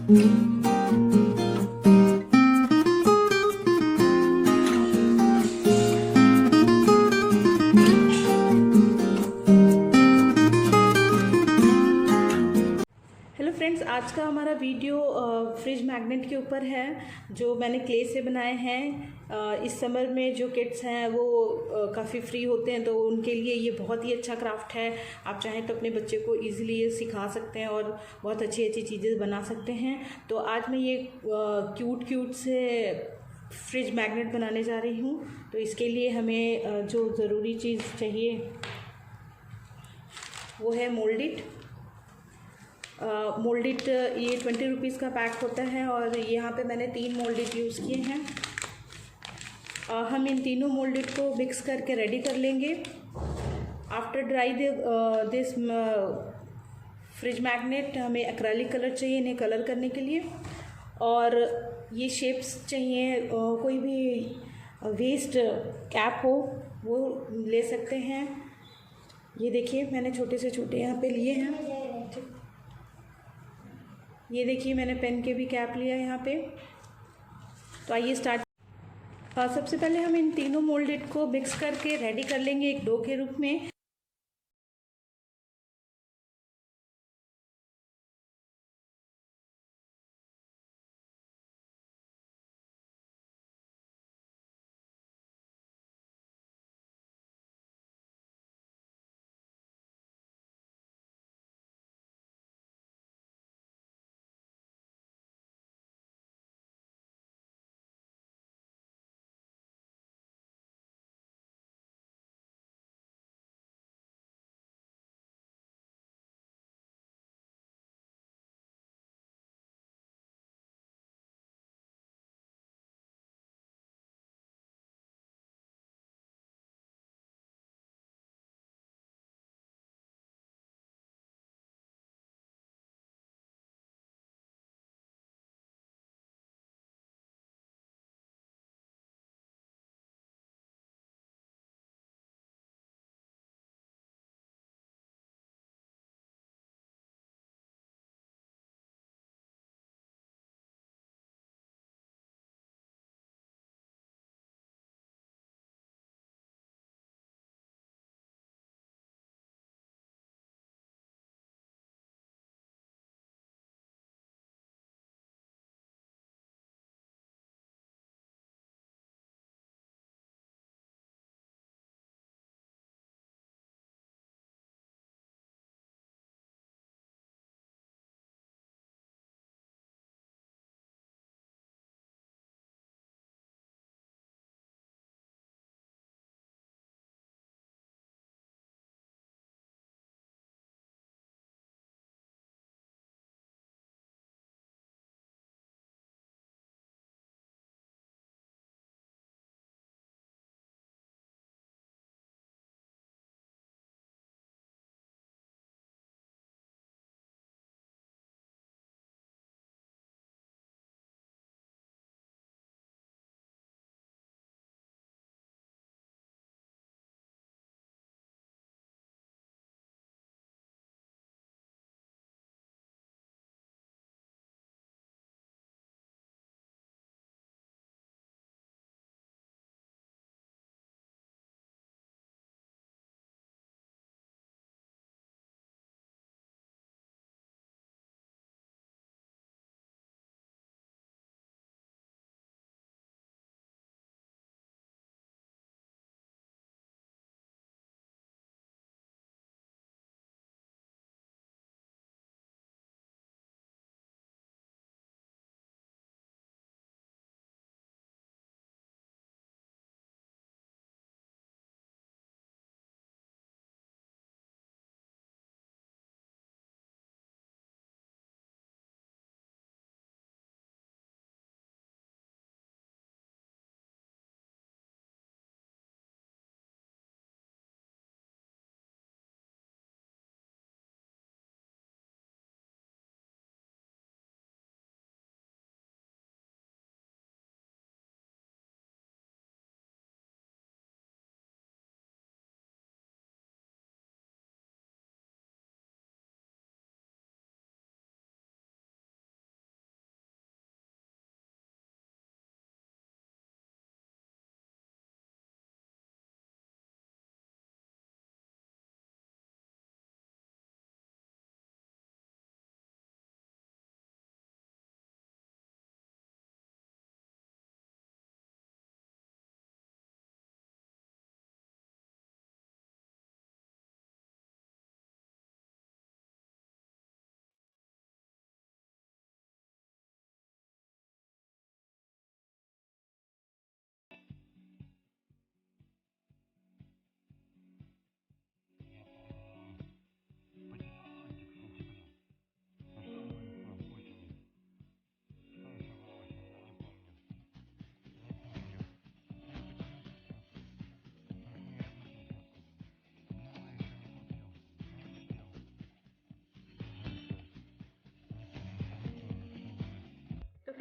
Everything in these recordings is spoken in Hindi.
हेलो फ्रेंड्स, आज का हमारा वीडियो फ्रिज मैग्नेट के ऊपर है जो मैंने क्ले से बनाए हैं। इस समर में जो किड्स हैं वो काफ़ी फ्री होते हैं तो उनके लिए ये बहुत ही अच्छा क्राफ्ट है। आप चाहें तो अपने बच्चे को इजीली ये सिखा सकते हैं और बहुत अच्छी अच्छी चीज़ें बना सकते हैं। तो आज मैं ये क्यूट से फ्रिज मैग्नेट बनाने जा रही हूँ। तो इसके लिए हमें जो ज़रूरी चीज़ चाहिए वो है मोल्डिट। मोल्डिट ये 20 रुपीज़ का पैक होता है और यहाँ पे मैंने 3 मोल्डिट यूज़ किए हैं। हम इन तीनों मोल्डिट को मिक्स करके रेडी कर लेंगे। After dry this fridge magnet हमें एक्रेलिक कलर चाहिए इन्हें कलर करने के लिए, और ये शेप्स चाहिए। कोई भी वेस्ट कैप हो वो ले सकते हैं। ये देखिए मैंने छोटे से छोटे यहाँ पे लिए हैं। ये देखिए मैंने पेन के भी कैप लिया यहाँ पे। तो आइए स्टार्ट। सबसे पहले हम इन तीनों मोल्डेड को मिक्स करके रेडी कर लेंगे एक डो के रूप में।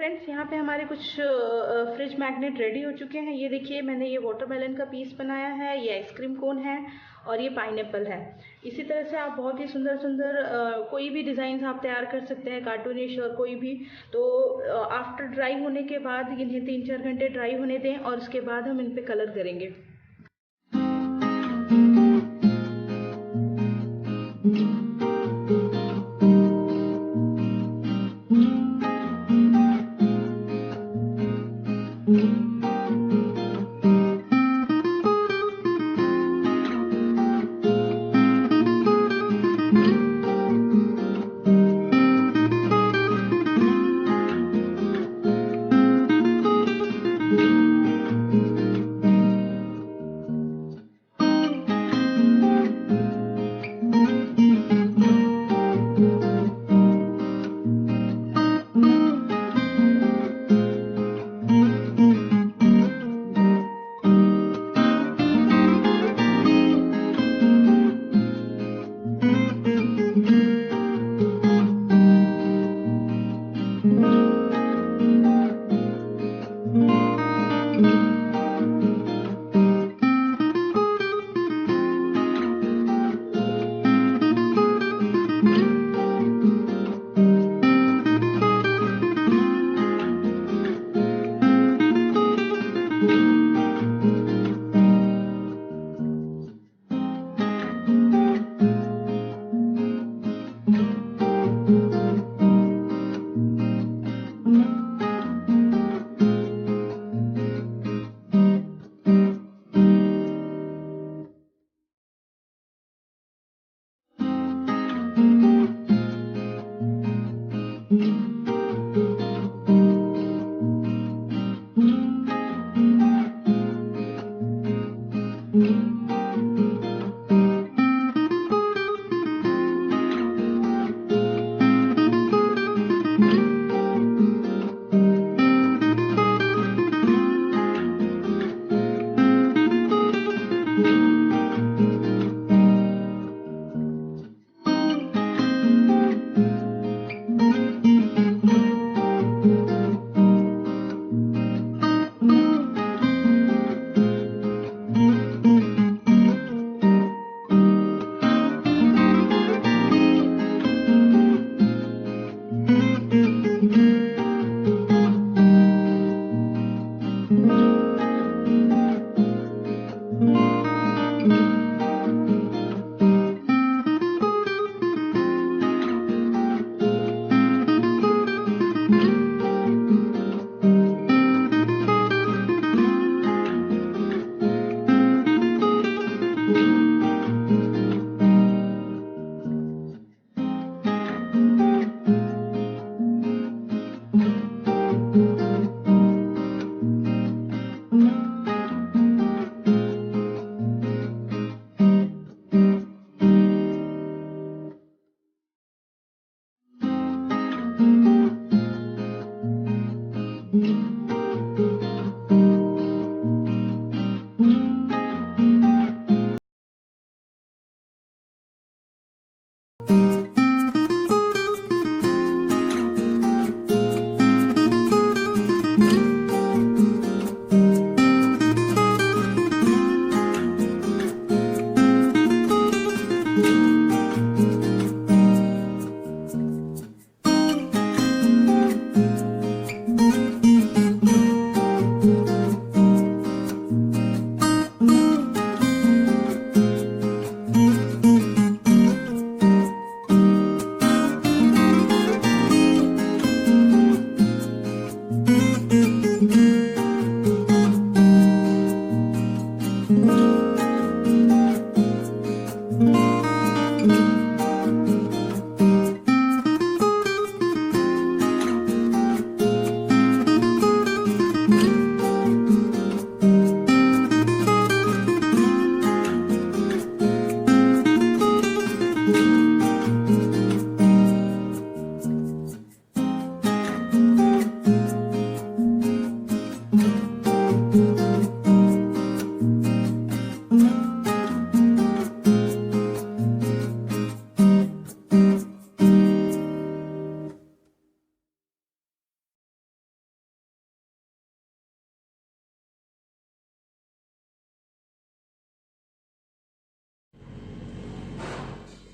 फ्रेंड्स, यहाँ पे हमारे कुछ फ्रिज मैग्नेट रेडी हो चुके हैं। ये देखिए, मैंने ये वाटरमेलन का पीस बनाया है, ये आइसक्रीम कोन है और ये पाइनएप्पल है। इसी तरह से आप बहुत ही सुंदर सुंदर कोई भी डिज़ाइन आप तैयार कर सकते हैं, कार्टूनिश और कोई भी। तो आफ्टर ड्राई होने के बाद इन्हें 3-4 घंटे ड्राई होने दें और उसके बाद हम इन पे कलर करेंगे।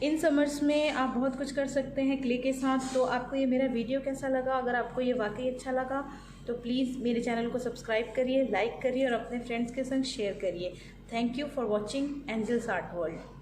इन समर्स में आप बहुत कुछ कर सकते हैं क्ले के साथ। तो आपको ये मेरा वीडियो कैसा लगा? अगर आपको ये वाकई अच्छा लगा तो प्लीज़ मेरे चैनल को सब्सक्राइब करिए, लाइक करिए और अपने फ्रेंड्स के संग शेयर करिए। Thank you for watching angels art world.